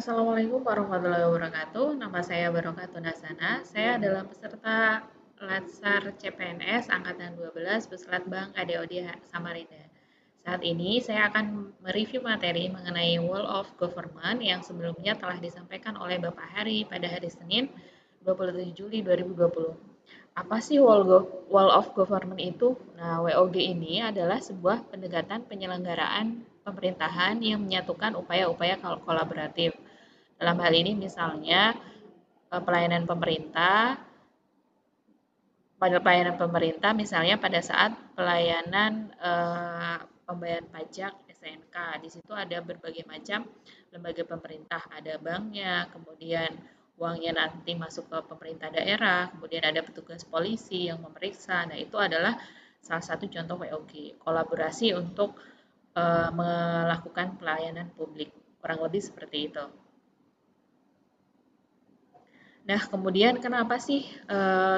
Assalamualaikum warahmatullahi wabarakatuh. Nama saya Barokah Tunasana. Saya adalah peserta Latsar CPNS Angkatan 12 Puslat Bank KDOD Samarinda. Saat ini saya akan mereview materi mengenai Wall of Government yang sebelumnya telah disampaikan oleh Bapak Hari pada hari Senin 27 Juli 2020. Apa sih Wall of Government itu? Nah, WOG ini adalah sebuah pendekatan penyelenggaraan pemerintahan yang menyatukan upaya-upaya kolaboratif. Dalam hal ini misalnya pelayanan pemerintah, pada pelayanan pemerintah misalnya pada saat pelayanan pembayaran pajak SNK. Di situ ada berbagai macam lembaga pemerintah, ada banknya, kemudian uangnya nanti masuk ke pemerintah daerah, kemudian ada petugas polisi yang memeriksa. Nah, itu adalah salah satu contoh WOG, kolaborasi untuk melakukan pelayanan publik. Kurang lebih seperti itu. Nah, kemudian kenapa sih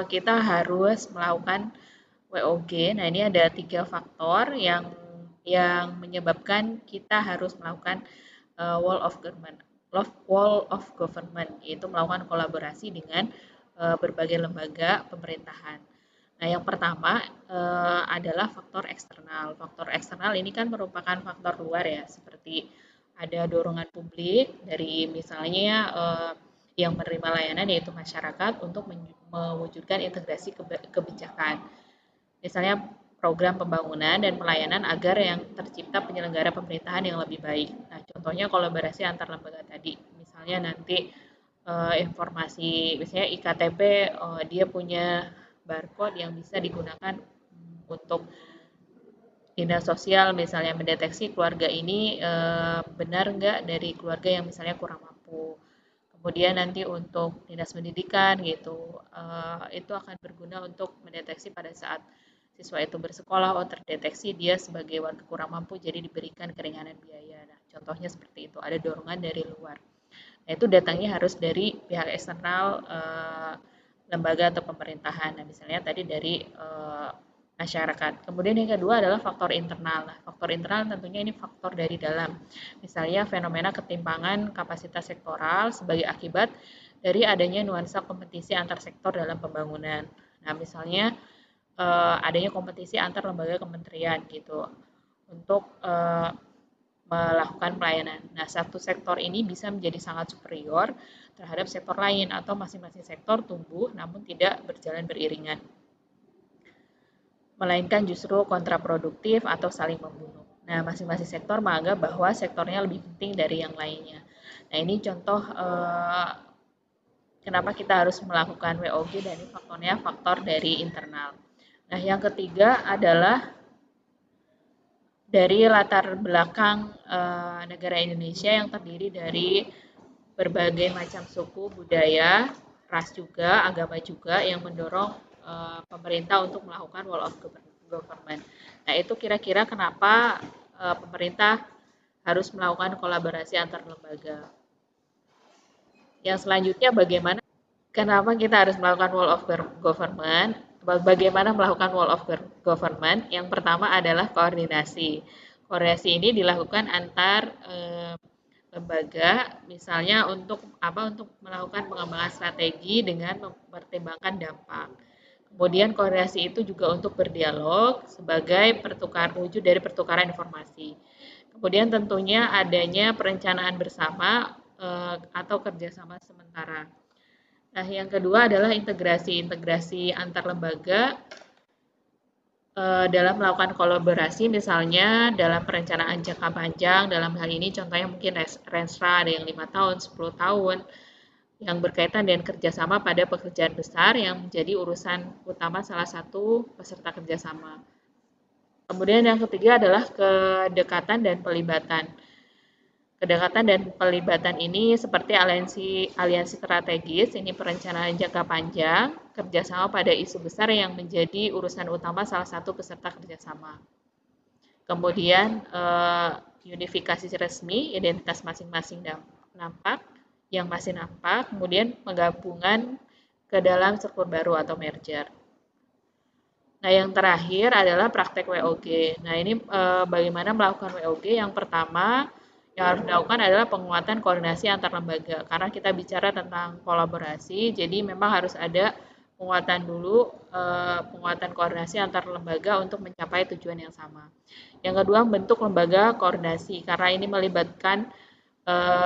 kita harus melakukan WOG? Nah, ini ada 3 faktor yang menyebabkan kita harus melakukan Wall of Government, yaitu melakukan kolaborasi dengan berbagai lembaga pemerintahan. Nah, yang pertama adalah faktor eksternal. Faktor eksternal ini kan merupakan faktor luar ya, seperti ada dorongan publik dari misalnya yang menerima layanan yaitu masyarakat untuk mewujudkan integrasi kebijakan. Misalnya program pembangunan dan pelayanan agar yang tercipta penyelenggara pemerintahan yang lebih baik. Nah, contohnya kolaborasi antar lembaga tadi. Misalnya nanti informasi, misalnya IKTP dia punya barcode yang bisa digunakan untuk dinas sosial misalnya mendeteksi keluarga ini benar nggak dari keluarga yang misalnya kurang mampu. Kemudian nanti untuk dinas pendidikan gitu, itu akan berguna untuk mendeteksi pada saat siswa itu bersekolah, oh terdeteksi dia sebagai warga kurang mampu, jadi diberikan keringanan biaya. Nah, contohnya seperti itu, ada dorongan dari luar. Nah, itu datangnya harus dari pihak eksternal lembaga atau pemerintahan. Nah, misalnya tadi dari masyarakat. Kemudian yang kedua adalah faktor internal. Nah, faktor internal tentunya ini faktor dari dalam. Misalnya fenomena ketimpangan kapasitas sektoral sebagai akibat dari adanya nuansa kompetisi antar sektor dalam pembangunan. Nah, misalnya adanya kompetisi antar lembaga kementerian gitu untuk melakukan pelayanan. Nah, satu sektor ini bisa menjadi sangat superior terhadap sektor lain atau masing-masing sektor tumbuh namun tidak berjalan beriringan, melainkan justru kontraproduktif atau saling membunuh. Nah, masing-masing sektor menganggap bahwa sektornya lebih penting dari yang lainnya. Nah, ini contoh kenapa kita harus melakukan WOG dan ini faktornya faktor dari internal. Nah, yang ketiga adalah dari latar belakang negara Indonesia yang terdiri dari berbagai macam suku, budaya, ras juga, agama juga yang mendorong pemerintah untuk melakukan wall of government. Nah, itu kira-kira kenapa pemerintah harus melakukan kolaborasi antar lembaga. Yang selanjutnya bagaimana kenapa kita harus melakukan wall of government? Bagaimana melakukan wall of government? Yang pertama adalah koordinasi. Koordinasi ini dilakukan antar lembaga, misalnya untuk Untuk melakukan pengembangan strategi dengan mempertimbangkan dampak. Kemudian koordinasi itu juga untuk berdialog sebagai wujud dari pertukaran informasi. Kemudian tentunya adanya perencanaan bersama atau kerjasama sementara. Nah, yang kedua adalah integrasi antar lembaga dalam melakukan kolaborasi, misalnya dalam perencanaan jangka panjang, dalam hal ini contohnya mungkin Renstra ada yang 5 tahun, 10 tahun, yang berkaitan dengan kerjasama pada pekerjaan besar yang menjadi urusan utama salah satu peserta kerjasama. Kemudian yang ketiga adalah kedekatan dan pelibatan. Kedekatan dan pelibatan ini seperti aliansi strategis, ini perencanaan jangka panjang, kerjasama pada isu besar yang menjadi urusan utama salah satu peserta kerjasama. Kemudian unifikasi resmi, identitas masing-masing yang masih nampak, kemudian penggabungan ke dalam struktur baru atau merger. Nah, yang terakhir adalah praktek WOG. Nah, ini bagaimana melakukan WOG? Yang pertama, Yang harus dilakukan adalah penguatan koordinasi antar lembaga. Karena kita bicara tentang kolaborasi, jadi memang harus ada penguatan dulu, penguatan koordinasi antar lembaga untuk mencapai tujuan yang sama. Yang kedua, bentuk lembaga koordinasi. Karena ini melibatkan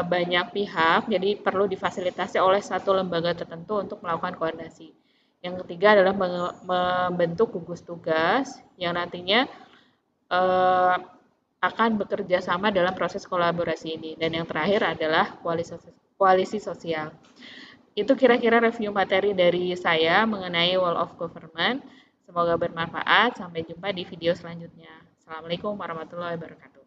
banyak pihak, jadi perlu difasilitasi oleh satu lembaga tertentu untuk melakukan koordinasi. Yang ketiga adalah membentuk gugus tugas yang nantinya eh, akan bekerja sama dalam proses kolaborasi ini. Dan yang terakhir adalah koalisi sosial. Itu kira-kira review materi dari saya mengenai Wall of Government. Semoga bermanfaat. Sampai jumpa di video selanjutnya. Assalamualaikum warahmatullahi wabarakatuh.